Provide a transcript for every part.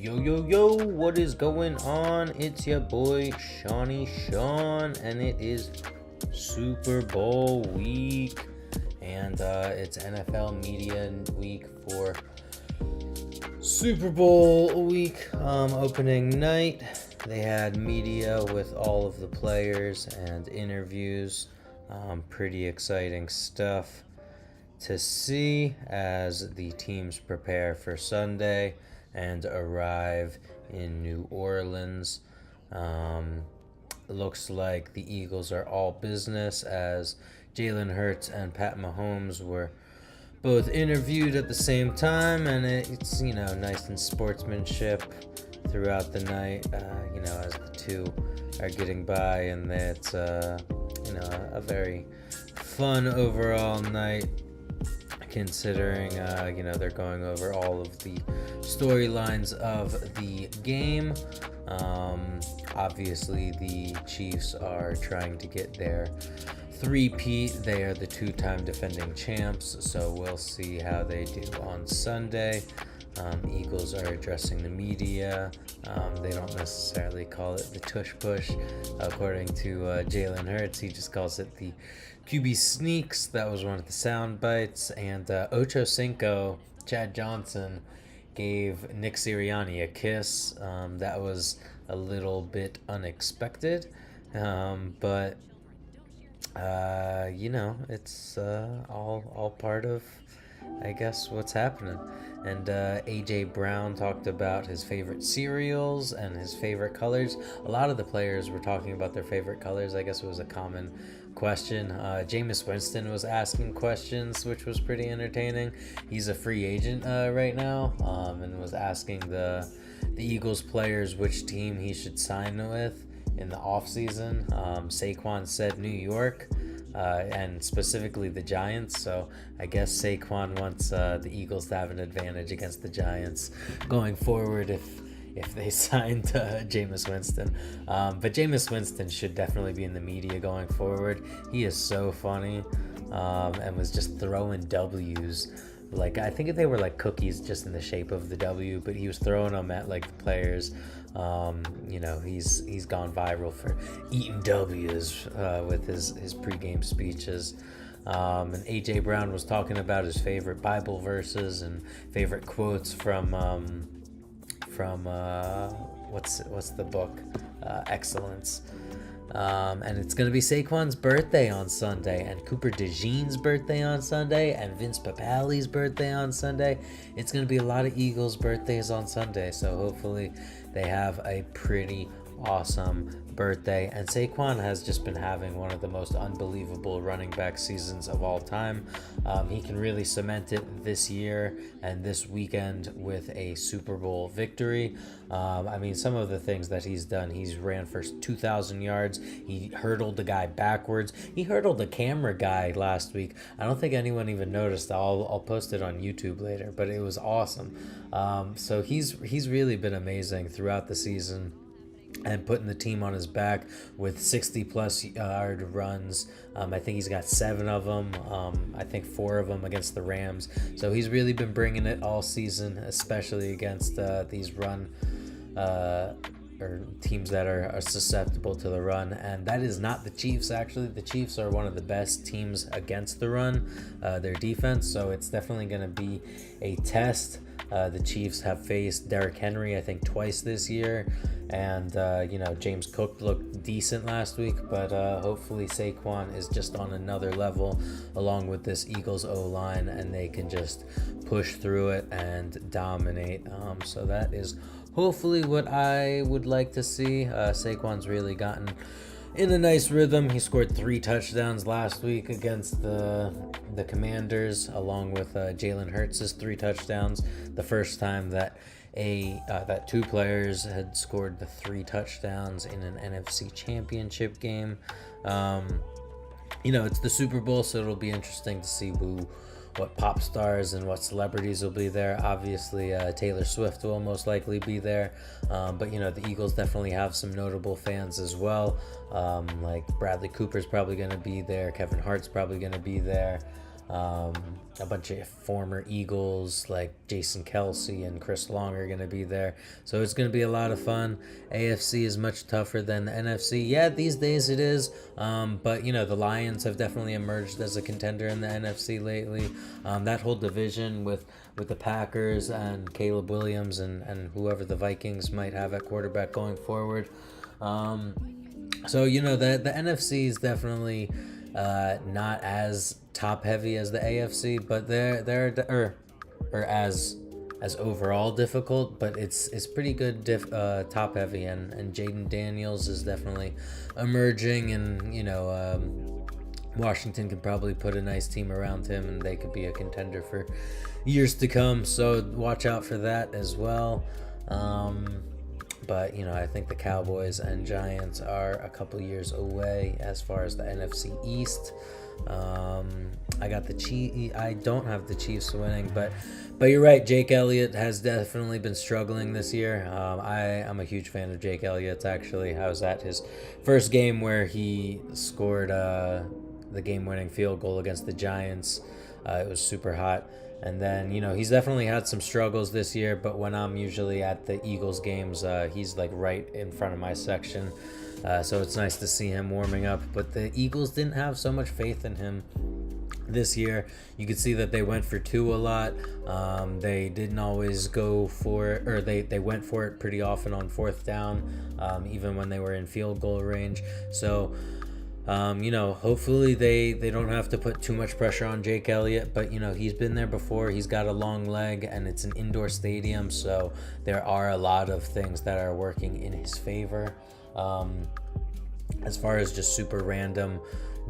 Yo, what is going on? It's your boy Shawnee Sean, and it is Super Bowl week, and it's NFL media week for Super Bowl week. Opening night, they had media with all of the players and interviews. Pretty exciting stuff to see as the teams prepare for Sunday and arrive in New Orleans. Looks like the Eagles are all business as Jalen Hurts and Pat Mahomes were both interviewed at the same time, and it's nice and sportsmanship throughout the night. As the two are getting by, and it's a very fun overall night, considering they're going over all of the storylines of the game. Obviously the Chiefs are trying to get their three-peat. They are the two-time defending champs, so we'll see how they do on Sunday. Eagles are addressing the media. They don't necessarily call it the tush push, according to Jalen Hurts. He just calls it the QB sneaks. That was one of the sound bites. And Ocho Cinco, Chad Johnson, gave Nick Sirianni a kiss. That was a little bit unexpected, but it's all part of, I guess, what's happening. And AJ Brown talked about his favorite cereals and his favorite colors. A lot of the players were talking about their favorite colors. I guess it was a common question. Jameis Winston was asking questions, which was pretty entertaining. He's a free agent right now, and was asking the Eagles players which team he should sign with in the offseason. Saquon said New York, and specifically the Giants. So I guess Saquon wants the Eagles to have an advantage against the Giants going forward if they signed Jameis Winston. But Jameis Winston should definitely be in the media going forward. He is so funny, and was just throwing W's. Like, I think they were like cookies just in the shape of the W, but he was throwing them at like the players. He's gone viral for eating W's with his pregame speeches. And AJ Brown was talking about his favorite Bible verses and favorite quotes from what's the book, Excellence. And it's going to be Saquon's birthday on Sunday, and Cooper DeJean's birthday on Sunday, and Vince Papale's birthday on Sunday. It's going to be a lot of Eagles birthdays on Sunday, so hopefully they have a pretty awesome birthday. And Saquon has just been having one of the most unbelievable running back seasons of all time. He can really cement it this year and this weekend with a Super Bowl victory. Some of the things that he's done, he's ran for 2,000 yards. He hurdled the guy backwards. He hurdled the camera guy last week. I don't think anyone even noticed. I'll post it on YouTube later, but it was awesome. So he's really been amazing throughout the season, and putting the team on his back with 60-plus yard runs. I think he's got 7 of them. I think 4 of them against the Rams. So he's really been bringing it all season, especially against these run or teams that are susceptible to the run. And that is not the Chiefs, actually. The Chiefs are one of the best teams against the run, their defense. So it's definitely going to be a test. The Chiefs have faced Derrick Henry, I think, twice this year. And, James Cook looked decent last week, but hopefully Saquon is just on another level along with this Eagles O-line, and they can just push through it and dominate. So that is hopefully what I would like to see. Saquon's really gotten in a nice rhythm. He scored 3 touchdowns last week against the Commanders, along with Jalen Hurts' 3 touchdowns. The first time that that 2 players had scored the 3 touchdowns in an NFC Championship game. It's the Super Bowl, so it'll be interesting to see what pop stars and what celebrities will be there. Obviously, Taylor Swift will most likely be there. But the Eagles definitely have some notable fans as well. Like Bradley Cooper's probably going to be there. Kevin Hart's probably going to be there. A bunch of former Eagles like Jason Kelsey and Chris Long are going to be there. So it's going to be a lot of fun. AFC is much tougher than the NFC. Yeah, these days it is. But, the Lions have definitely emerged as a contender in the NFC lately. That whole division with the Packers and Caleb Williams and whoever the Vikings might have at quarterback going forward. So, the NFC is definitely not as top heavy as the AFC, but they're as overall difficult, but it's pretty good top heavy, and Jaden Daniels is definitely emerging, and Washington could probably put a nice team around him, and they could be a contender for years to come. So watch out for that as well. But I think the Cowboys and Giants are a couple years away as far as the NFC East. I got the Chiefs. I don't have the Chiefs winning, but you're right. Jake Elliott has definitely been struggling this year. I'm a huge fan of Jake Elliott's. Actually, I was at his first game where he scored the game-winning field goal against the Giants. It was super hot. And then, he's definitely had some struggles this year, but when I'm usually at the Eagles games, he's like right in front of my section. So it's nice to see him warming up. But the Eagles didn't have so much faith in him this year. You could see that they went for two a lot. They didn't always go for it, or they went for it pretty often on fourth down, even when they were in field goal range. So hopefully they don't have to put too much pressure on Jake Elliott, but he's been there before. He's got a long leg, and it's an indoor stadium, so there are a lot of things that are working in his favor. As far as just super random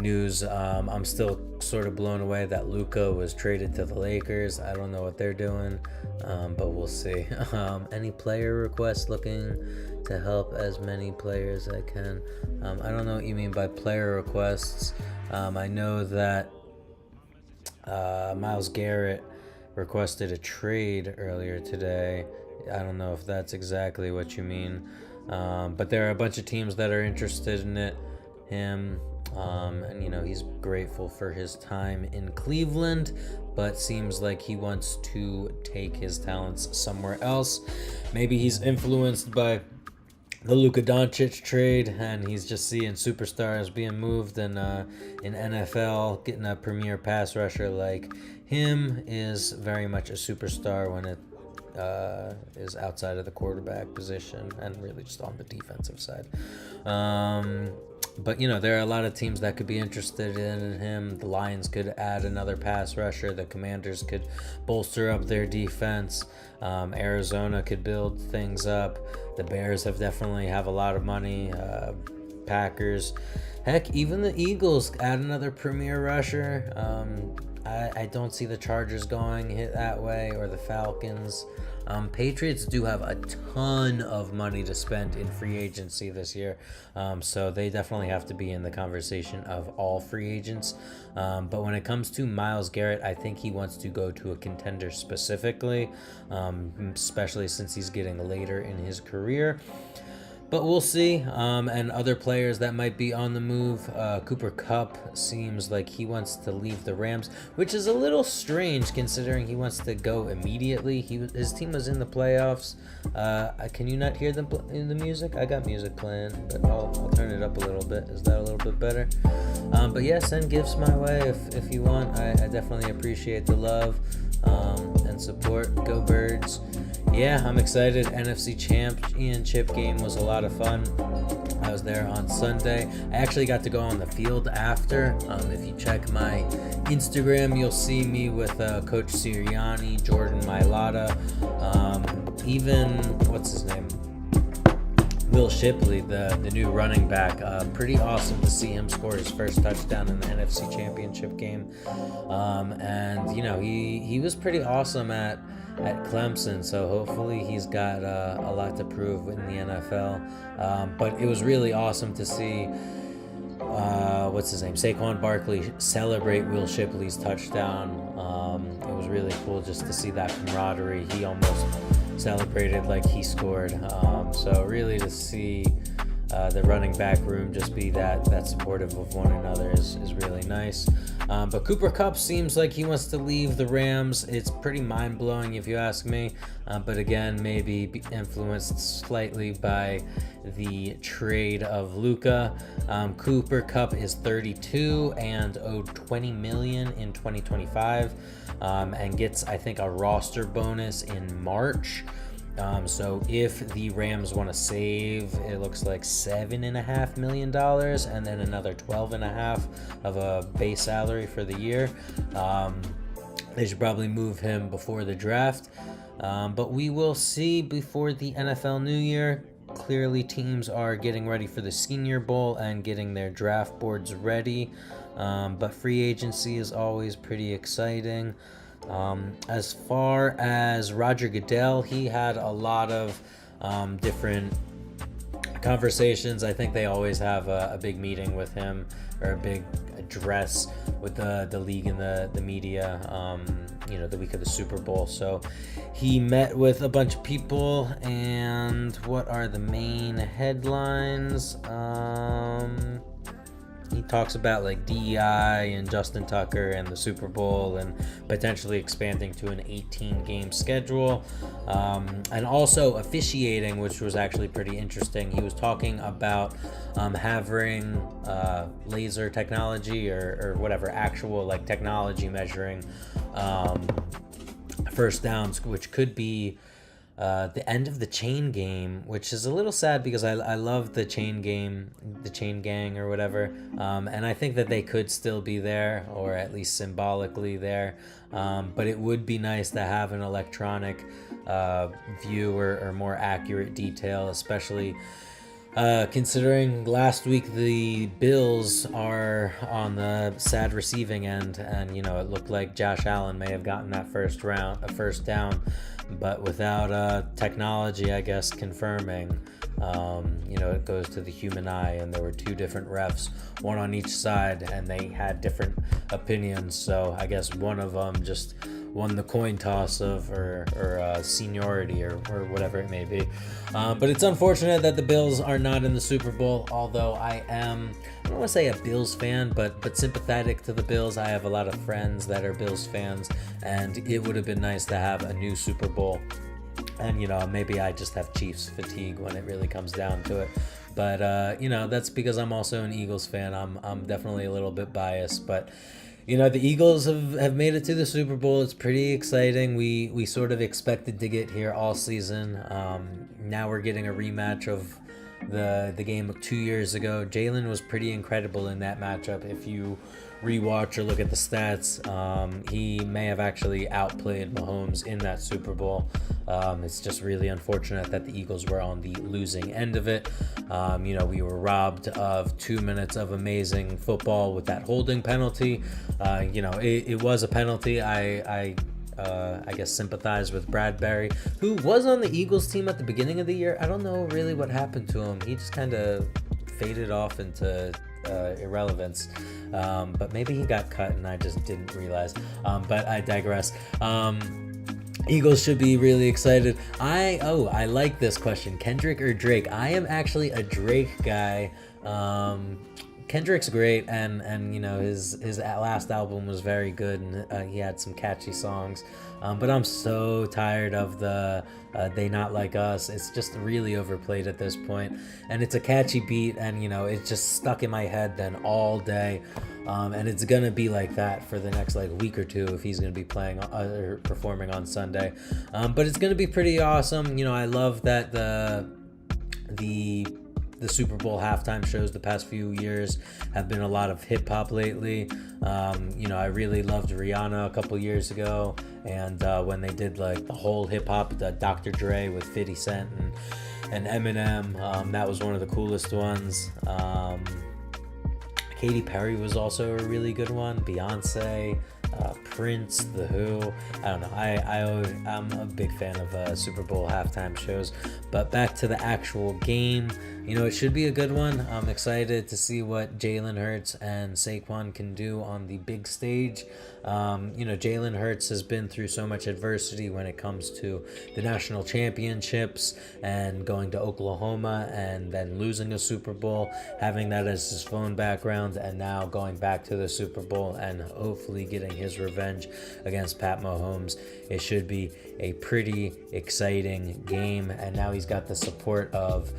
news, I'm still sort of blown away that Luka was traded to the Lakers. I don't know what they're doing, but we'll see. Any player requests? Looking to help as many players as I can. I don't know what you mean by player requests. I know that Myles Garrett requested a trade earlier today. I don't know if that's exactly what you mean, but there are a bunch of teams that are interested in him. And he's grateful for his time in Cleveland, but seems like he wants to take his talents somewhere else. Maybe he's influenced by the Luka Doncic trade, and he's just seeing superstars being moved, and in NFL, getting a premier pass rusher like him is very much a superstar when it is outside of the quarterback position and really just on the defensive side. But there are a lot of teams that could be interested in him. The Lions could add another pass rusher. The Commanders could bolster up their defense. Arizona could build things up. The Bears definitely have a lot of money. Packers, heck, even the Eagles add another premier rusher. I don't see the Chargers going hit that way, or the Falcons. Patriots do have a ton of money to spend in free agency this year, so they definitely have to be in the conversation of all free agents. But when it comes to Myles Garrett, I think he wants to go to a contender specifically, especially since he's getting later in his career. But we'll see. And other players that might be on the move. Cooper Kupp seems like he wants to leave the Rams, which is a little strange considering he wants to go immediately. His team was in the playoffs. Can you not hear them in the music? I got music playing, but I'll turn it up a little bit. Is that a little bit better? But yeah, send gifts my way if you want. I definitely appreciate the love and support. Go Birds. Yeah, I'm excited. NFC Championship game was a lot of fun. I was there on Sunday. I actually got to go on the field after. If you check my Instagram, you'll see me with Coach Sirianni, Jordan Mailata, even, what's his name? Will Shipley, the new running back. Pretty awesome to see him score his first touchdown in the NFC Championship game. And, he was pretty awesome at Clemson, so hopefully he's got a lot to prove in the NFL. But it was really awesome to see Saquon Barkley celebrate Will Shipley's touchdown. It was really cool just to see that camaraderie. He almost celebrated like he scored. So really to see the running back room just be that supportive of one another is really nice. But Cooper Kupp seems like he wants to leave the Rams. It's pretty mind-blowing if you ask me. But again, maybe influenced slightly by the trade of Luka. Cooper Kupp is 32 and owed $20 million in 2025, and gets, I think, a roster bonus in March. So if the Rams want to save, it looks like $7.5 million, and then another $12.5 of a base salary for the year, they should probably move him before the draft. But we will see before the NFL New Year. Clearly, teams are getting ready for the Senior Bowl and getting their draft boards ready. But free agency is always pretty exciting. As far as Roger Goodell, he had a lot of different conversations. I think they always have a big meeting with him, or a big address with the league and the media, the week of the Super Bowl. So he met with a bunch of people, and what are the main headlines? He talks about like DEI and Justin Tucker and the Super Bowl, and potentially expanding to an 18-game schedule, and also officiating, which was actually pretty interesting. He was talking about having laser technology or whatever, actual like technology measuring first downs, which could be the end of the chain game, which is a little sad because I love the chain game, the chain gang or whatever, and I think that they could still be there, or at least symbolically there, but it would be nice to have an electronic view or more accurate detail, especially considering last week the Bills are on the sad receiving end, and it looked like Josh Allen may have gotten that first down, but without technology, I guess, confirming, it goes to the human eye, and there were two different refs, one on each side, and they had different opinions. So I guess one of them just won the coin toss of or seniority or whatever it may be. But it's unfortunate that the Bills are not in the Super Bowl, although I don't want to say a Bills fan, but sympathetic to the Bills. I have a lot of friends that are Bills fans, and it would have been nice to have a new Super Bowl. And, maybe I just have Chiefs fatigue when it really comes down to it. But, that's because I'm also an Eagles fan. I'm definitely a little bit biased, but the Eagles have made it to the Super Bowl. It's pretty exciting. We sort of expected to get here all season. Now we're getting a rematch of the game of 2 years ago. Jalen was pretty incredible in that matchup. If you rewatch or look at the stats, he may have actually outplayed Mahomes in that Super Bowl. It's just really unfortunate that the Eagles were on the losing end of it. We were robbed of 2 minutes of amazing football with that holding penalty. It was a penalty. I guess sympathize with Bradbury, who was on the Eagles team at the beginning of the year. I don't know really what happened to him. He just kind of faded off into irrelevance, but maybe he got cut and I just didn't realize, but I digress. Eagles should be really excited. I like this question. Kendrick or Drake? I am actually a Drake guy. Kendrick's great, and his last album was very good, and he had some catchy songs. But I'm so tired of the They Not Like Us. It's just really overplayed at this point, and it's a catchy beat, and it's just stuck in my head then all day. And it's gonna be like that for the next week or two if he's gonna be playing or performing on Sunday. But it's gonna be pretty awesome. I love that the Super Bowl halftime shows the past few years have been a lot of hip hop lately. I really loved Rihanna a couple years ago, and when they did the whole hip hop, the Dr. Dre with 50 Cent and Eminem, that was one of the coolest ones. Katy Perry was also a really good one. Beyonce, Prince, The Who. I don't know. I'm a big fan of Super Bowl halftime shows. But back to the actual game. It should be a good one. I'm excited to see what Jalen Hurts and Saquon can do on the big stage. Jalen Hurts has been through so much adversity when it comes to the national championships and going to Oklahoma and then losing a Super Bowl, having that as his phone background, and now going back to the Super Bowl and hopefully getting his revenge against Pat Mahomes. It should be a pretty exciting game, and now he's got the support of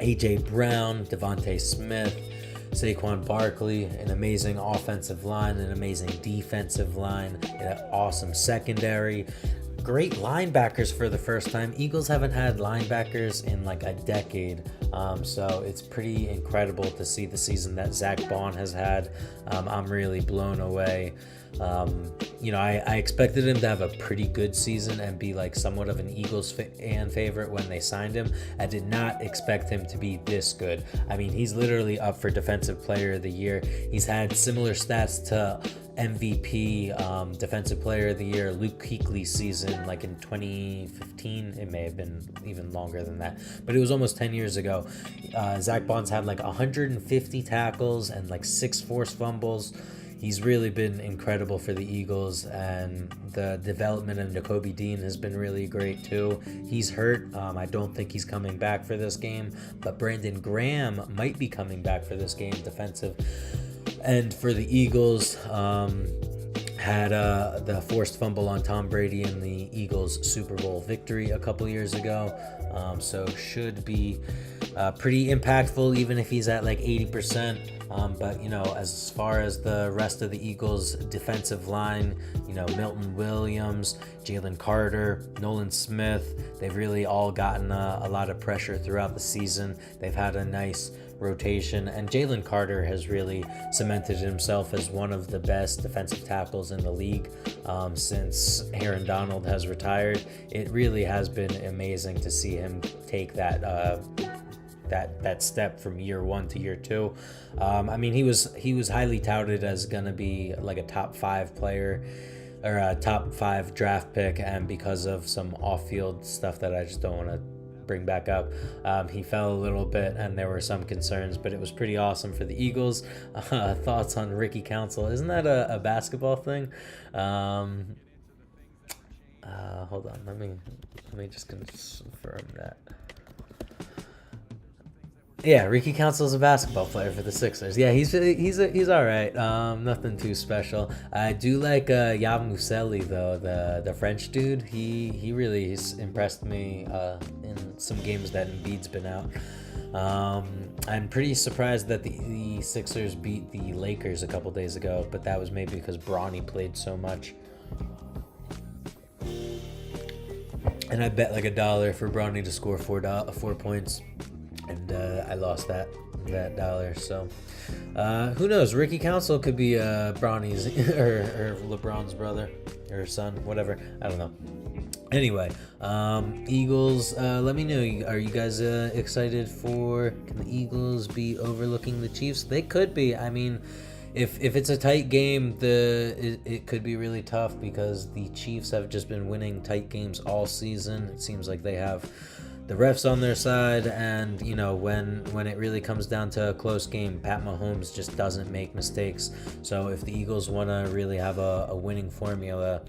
A.J. Brown, Devontae Smith, Saquon Barkley, an amazing offensive line, an amazing defensive line, an awesome secondary, great linebackers for the first time. Eagles haven't had linebackers in like a decade, so it's pretty incredible to see the season that Zach Bond has had. I'm really blown away. I expected him to have a pretty good season and be like somewhat of an Eagles fan favorite when they signed him. I did not expect him to be this good. I mean, he's literally up for Defensive Player of the Year. He's had similar stats to MVP, Defensive Player of the Year, Luke Kuechly's season, like in 2015. It may have been even longer than that, but it was almost 10 years ago. Zach Bond's had like 150 tackles and like 6 forced fumbles. He's really been incredible for the Eagles, and the development of Nakobe Dean has been really great too. He's hurt. I don't think he's coming back for this game, but Brandon Graham might be coming back for this game, defensive end for the Eagles. Had the forced fumble on Tom Brady in the Eagles Super Bowl victory a couple years ago. So should be pretty impactful even if he's at like 80%. But as far as the rest of the Eagles defensive line, Milton Williams, Jalen Carter, Nolan Smith, they've really all gotten a lot of pressure throughout the season. They've had a nice rotation, and Jalen Carter has really cemented himself as one of the best defensive tackles in the league since Aaron Donald has retired. It really has been amazing to see him take that step from year 1 to year 2. He was highly touted as gonna be like a top 5 player or a top 5 draft pick, and because of some off-field stuff that I just don't want to bring back up, he fell a little bit and there were some concerns, but it was pretty awesome for the Eagles. Thoughts on Ricky Council? Isn't that a basketball thing? Hold on, let me just confirm that. Yeah, Ricky Council is a basketball player for the Sixers. Yeah, he's all right. Nothing too special. I do like Yab Museli though, the French dude. He really has impressed me in some games that Embiid's been out. I'm pretty surprised that the Sixers beat the Lakers a couple days ago, but that was maybe because Bronny played so much. And I bet like $1 for Bronny to score 4 points. And I lost that dollar. So who knows? Ricky Council could be Bronny's or LeBron's brother or son, whatever. I don't know. Anyway, Eagles. Let me know. Are you guys excited for? Can the Eagles be overlooking the Chiefs? They could be. I mean, if it's a tight game, it could be really tough because the Chiefs have just been winning tight games all season. It seems like they have the refs on their side, and when it really comes down to a close game, Pat Mahomes just doesn't make mistakes. So if the Eagles want to really have a winning formula,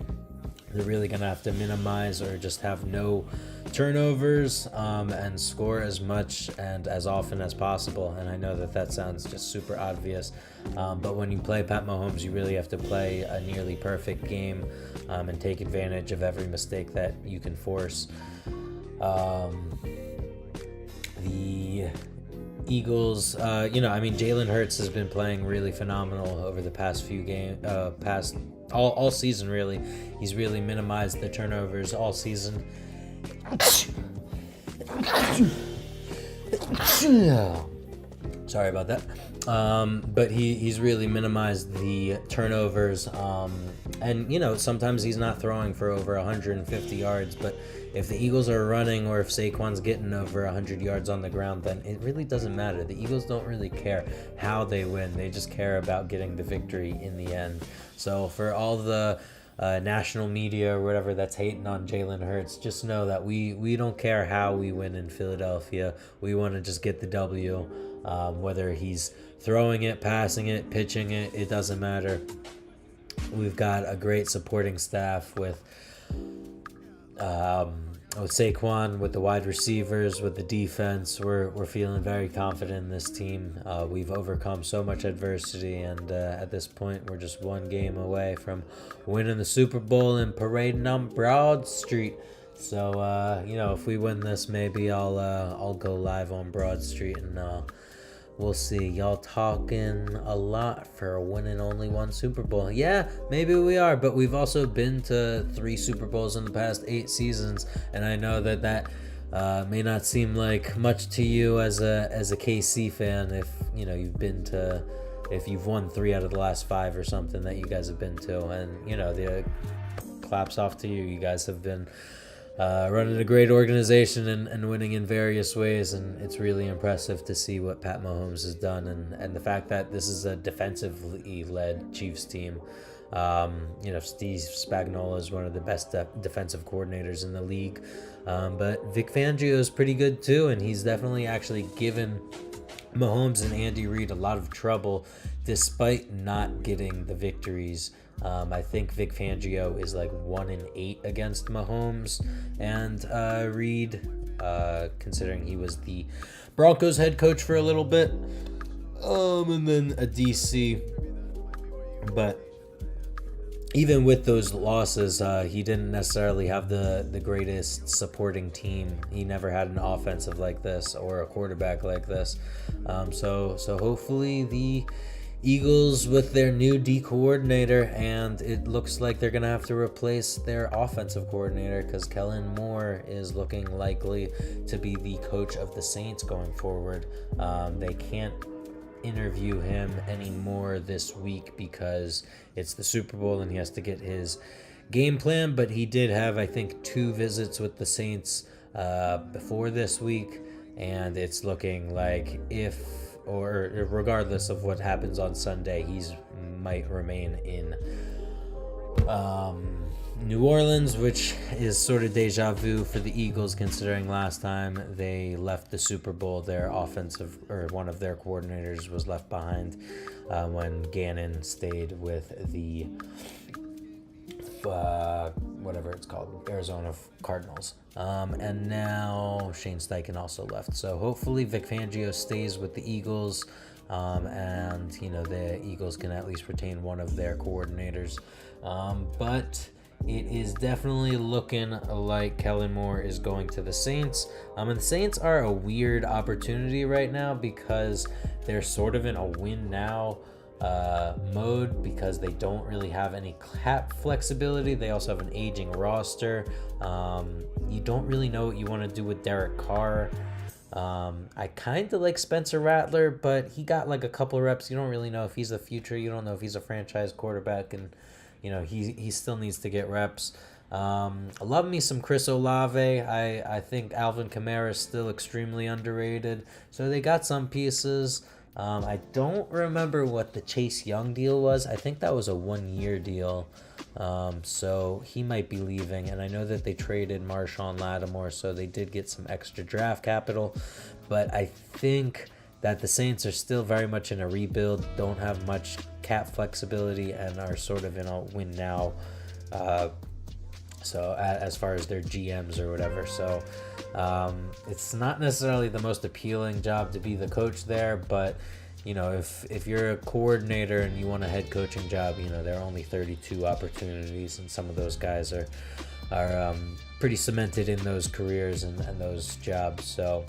they're really going to have to minimize or just have no turnovers and score as much and as often as possible. And I know that sounds just super obvious, but when you play Pat Mahomes, you really have to play a nearly perfect game and take advantage of every mistake that you can force. The Eagles, Jalen Hurts has been playing really phenomenal over the past few games, all season really. He's really minimized the turnovers all season. Sorry about that. But he's really minimized the turnovers. And sometimes he's not throwing for over 150 yards, but if the Eagles are running or if Saquon's getting over 100 yards on the ground, then it really doesn't matter. The Eagles don't really care how they win. They just care about getting the victory in the end. So for all the national media or whatever that's hating on Jalen Hurts, just know that we don't care how we win in Philadelphia. We want to just get the W. Whether he's throwing it, passing it, pitching it, it doesn't matter. We've got a great supporting staff with Saquon, with the wide receivers, with the defense. We're feeling very confident in this team. We've overcome so much adversity, and at this point, we're just one game away from winning the Super Bowl and parading on Broad Street. So if we win this, maybe I'll go live on Broad Street, and we'll see. Y'all talking a lot for winning only one Super Bowl. Yeah, maybe we are, but we've also been to 3 Super Bowls in the past 8 seasons, and I know that may not seem like much to you as a KC fan if you've won 3 out of the last 5 or something that you guys have been to, and the claps off to you. You guys have been running a great organization and winning in various ways, and it's really impressive to see what Pat Mahomes has done, and the fact that this is a defensively led Chiefs team. Steve Spagnuolo is one of the best defensive coordinators in the league, but Vic Fangio is pretty good too, and he's definitely actually given Mahomes and Andy Reid a lot of trouble despite not getting the victories. I think Vic Fangio is like 1-8 against Mahomes and Reid, considering he was the Broncos head coach for a little bit, and then a DC. But even with those losses, he didn't necessarily have the greatest supporting team. He never had an offensive like this or a quarterback like this. So hopefully the Eagles with their new D coordinator, and it looks like they're going to have to replace their offensive coordinator because Kellen Moore is looking likely to be the coach of the Saints going forward. They can't interview him anymore this week because it's the Super Bowl and he has to get his game plan, but he did have, I think, 2 visits with the Saints before this week, and it's looking like regardless of what happens on Sunday, he's might remain in New Orleans, which is sort of deja vu for the Eagles, considering last time they left the Super Bowl, their one of their coordinators was left behind when Gannon stayed with the whatever it's called, Arizona Cardinals. And now Shane Steichen also left. So hopefully Vic Fangio stays with the Eagles, and the Eagles can at least retain one of their coordinators. But it is definitely looking like Kellen Moore is going to the Saints. And the Saints are a weird opportunity right now because they're sort of in a win now mode because they don't really have any cap flexibility. They also have an aging roster. You don't really know what you want to do with Derek Carr. I kind of like Spencer Rattler, but he got like a couple reps. You don't really know if he's the future. You don't know if he's a franchise quarterback, and he still needs to get reps. I love me some Chris Olave. I think Alvin Kamara is still extremely underrated. So they got some pieces. I don't remember what the Chase Young deal was. I think that was a 1-year deal. So he might be leaving. And I know that they traded Marshawn Lattimore, so they did get some extra draft capital. But I think that the Saints are still very much in a rebuild, don't have much cap flexibility, and are sort of in a win now. So as far as their GMs or whatever. So it's not necessarily the most appealing job to be the coach there, but if you're a coordinator and you want a head coaching job, there are only 32 opportunities, and some of those guys are pretty cemented in those careers and those jobs. So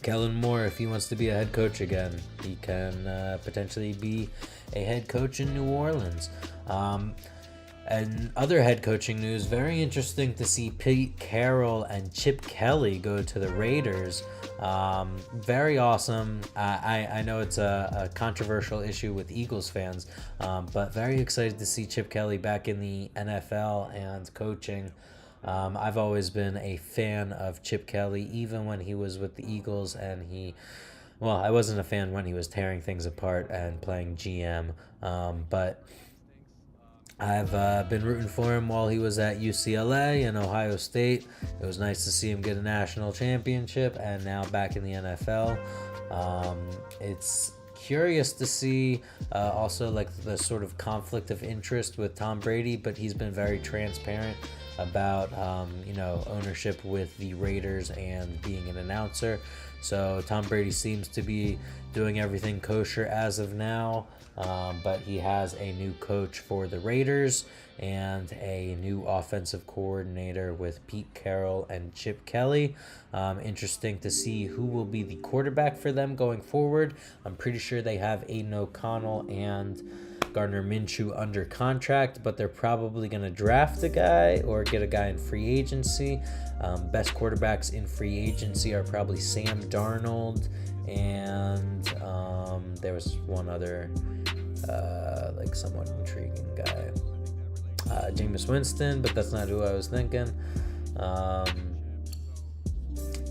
Kellen Moore, if he wants to be a head coach again, he can potentially be a head coach in New Orleans. And other head coaching news, very interesting to see Pete Carroll and Chip Kelly go to the Raiders. Very awesome. I know it's a controversial issue with Eagles fans, but very excited to see Chip Kelly back in the NFL and coaching. I've always been a fan of Chip Kelly, even when he was with the Eagles, and I wasn't a fan when he was tearing things apart and playing GM, but I've been rooting for him while he was at UCLA and Ohio State. It was nice to see him get a national championship, and now back in the NFL. It's curious to see also like the sort of conflict of interest with Tom Brady, but he's been very transparent about ownership with the Raiders and being an announcer. So Tom Brady seems to be doing everything kosher as of now, but he has a new coach for the Raiders and a new offensive coordinator with Pete Carroll and Chip Kelly. Interesting to see who will be the quarterback for them going forward. I'm pretty sure they have Aiden O'Connell and Gardner Minshew under contract, but they're probably going to draft a guy or get a guy in free agency. Best quarterbacks in free agency are probably Sam Darnold, and there was one other somewhat intriguing guy, Jameis Winston, but that's not who I was thinking.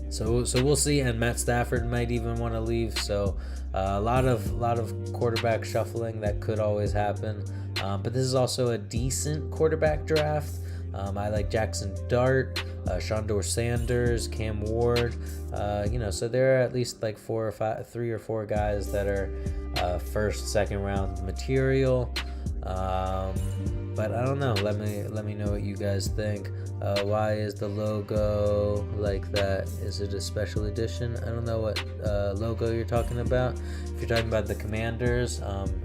So we'll see, and Matt Stafford might even want to leave. So a lot of quarterback shuffling that could always happen. But this is also a decent quarterback draft. I like Jackson Dart, Shondor Sanders, Cam Ward. So there are at least like 3 or 4 guys that are first, second round material. But I don't know. Let me know what you guys think. Why is the logo like that? Is it a special edition? I don't know what logo you're talking about. If you're talking about the Commanders,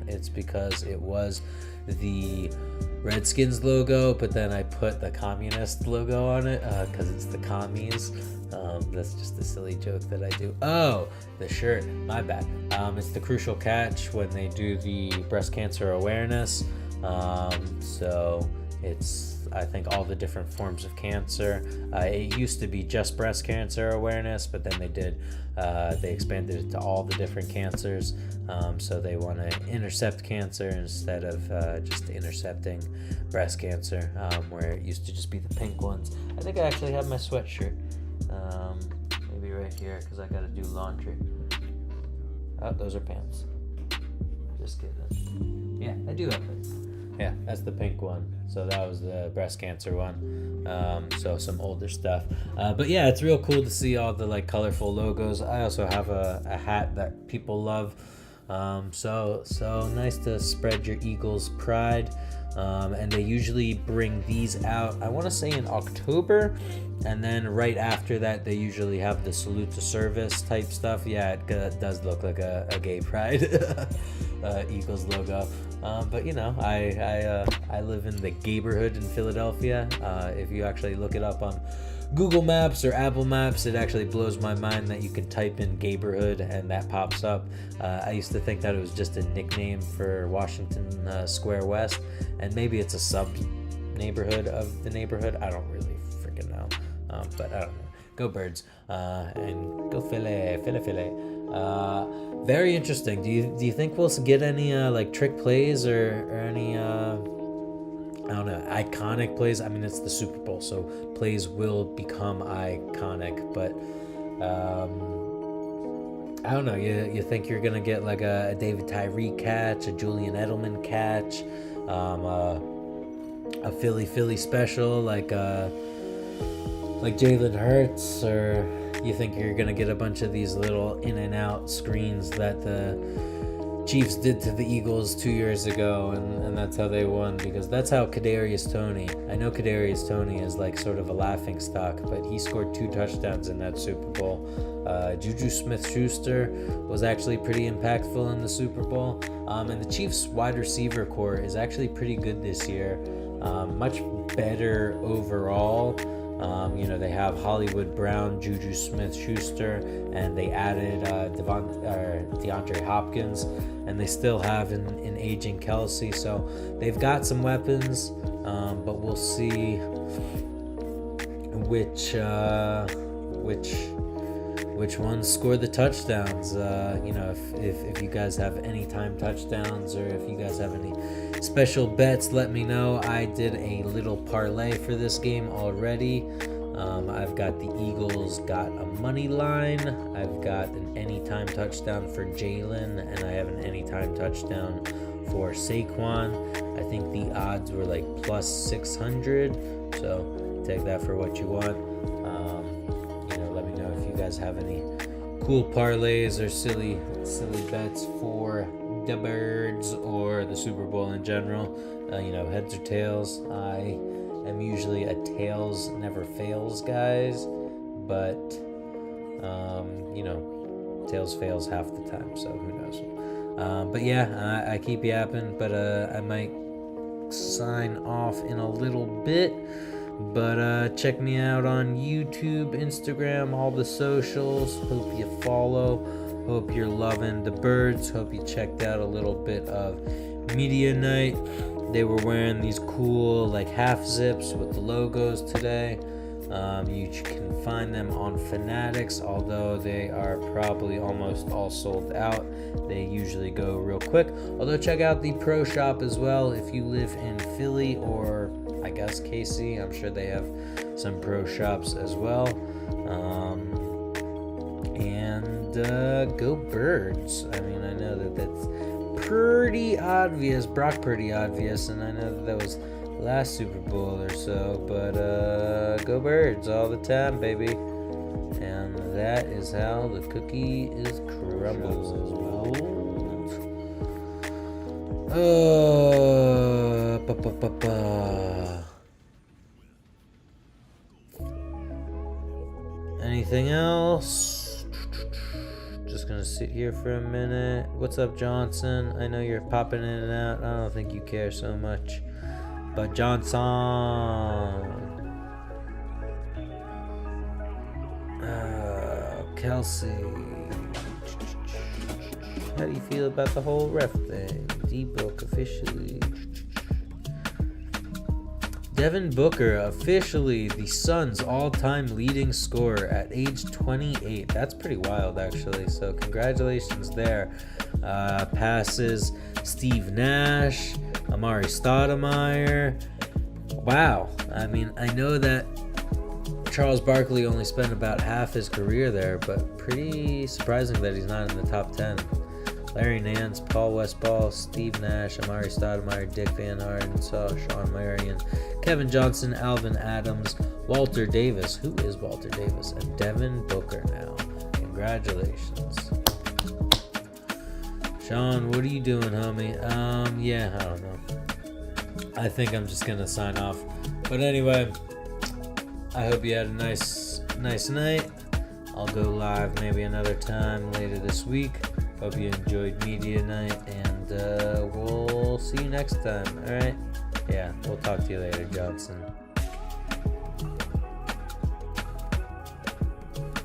it's because it was the Redskins logo, but then I put the communist logo on it because it's the commies. That's just a silly joke that I do. Oh, the shirt. My bad. It's the Crucial Catch when they do the breast cancer awareness. So it's, I think, all the different forms of cancer. It used to be just breast cancer awareness, but then they expanded it to all the different cancers. So they want to intercept cancer instead of just intercepting breast cancer, where it used to just be the pink ones. I think I actually have my sweatshirt. Maybe right here, because I got to do laundry. Oh, those are pants. Just kidding. Yeah, I do have it. Yeah, that's the pink one. So that was the breast cancer one. So some older stuff. But yeah, it's real cool to see all the like colorful logos. I also have a hat that people love. So nice to spread your Eagles pride. And they usually bring these out, I want to say in October, and then right after that they usually have the salute to service type stuff. Yeah, it does look like a gay pride Eagles logo. But I live in the Gayborhood in Philadelphia. If you actually look it up on Google Maps or Apple Maps, it actually blows my mind that you can type in Gayborhood and that pops up. I used to think that it was just a nickname for Washington Square West, and maybe it's a sub neighborhood of the neighborhood. I don't really freaking know, but I don't know. Go Birds, and go Philly. Very interesting. Do you think we'll get any like trick plays or any I don't know, iconic plays? I mean, it's the Super Bowl, so plays will become iconic, but I don't know. You think you're gonna get like a David Tyree catch, a Julian Edelman catch, a Philly special like Jalen Hurts, or you think you're gonna get a bunch of these little in and out screens that the Chiefs did to the Eagles 2 years ago, and that's how they won? Because that's how Kadarius Toney, I know Kadarius Toney is like sort of a laughing stock, but he scored 2 touchdowns in that Super Bowl. Juju Smith-Schuster was actually pretty impactful in the Super Bowl, and the Chiefs wide receiver core is actually pretty good this year, much better overall. They have Hollywood Brown, Juju Smith-Schuster, and they added DeAndre Hopkins, and they still have an aging Kelsey. So they've got some weapons, but we'll see which ones score the touchdowns. If you guys have anytime touchdowns, or if you guys have any special bets, let me know. I did a little parlay for this game already. I've got the Eagles got a money line. I've got an anytime touchdown for Jalen, and I have an anytime touchdown for Saquon. I think the odds were like plus 600, so take that for what you want. Let me know if you guys have any cool parlays or silly bets for the birds or the Super Bowl in general. Heads or tails. I am usually a tails never fails guys, but tails fails half the time, so who knows. But yeah, I keep yapping, but I might sign off in a little bit. But check me out on YouTube, Instagram, all the socials. Hope you follow. Hope you're loving the birds. Hope you checked out a little bit of Media Night. They were wearing these cool like half zips with the logos today. You can find them on Fanatics, although they are probably almost all sold out. They usually go real quick. Although check out the Pro Shop as well if you live in Philly or I guess KC. I'm sure they have some Pro Shops as well. And go Birds. I mean, I know that's pretty obvious, Brock pretty obvious, and I know that was last Super Bowl or so, but go Birds all the time, baby. And that is how the cookie is crumbled. Anything else? Just gonna sit here for a minute. What's up, Johnson? I know you're popping in and out. I don't think you care so much. But Johnson, Kelsey, how do you feel about the whole ref thing? D-Book officially. Devin Booker officially the Suns' all-time leading scorer at age 28. That's pretty wild, actually. So congratulations there. Passes Steve Nash, Amari Stoudemire. Wow. I mean, I know that Charles Barkley only spent about half his career there, but pretty surprising that he's not in the top 10. Larry Nance, Paul Westball, Steve Nash, Amari Stoudemire, Dick Van Arkansas, Sean Marion, Kevin Johnson, Alvin Adams, Walter Davis. Who is Walter Davis? And Devin Booker now. Congratulations. Sean, what are you doing, homie? Yeah, I don't know. I think I'm just gonna sign off. But anyway, I hope you had a nice night. I'll go live maybe another time later this week. Hope you enjoyed Media Night, and we'll see you next time. All right? Yeah, we'll talk to you later, Johnson.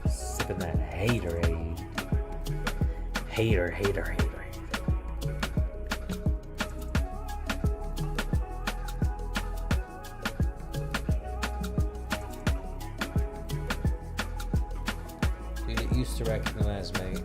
Sipping that haterade. Hater. You get used to recognize me.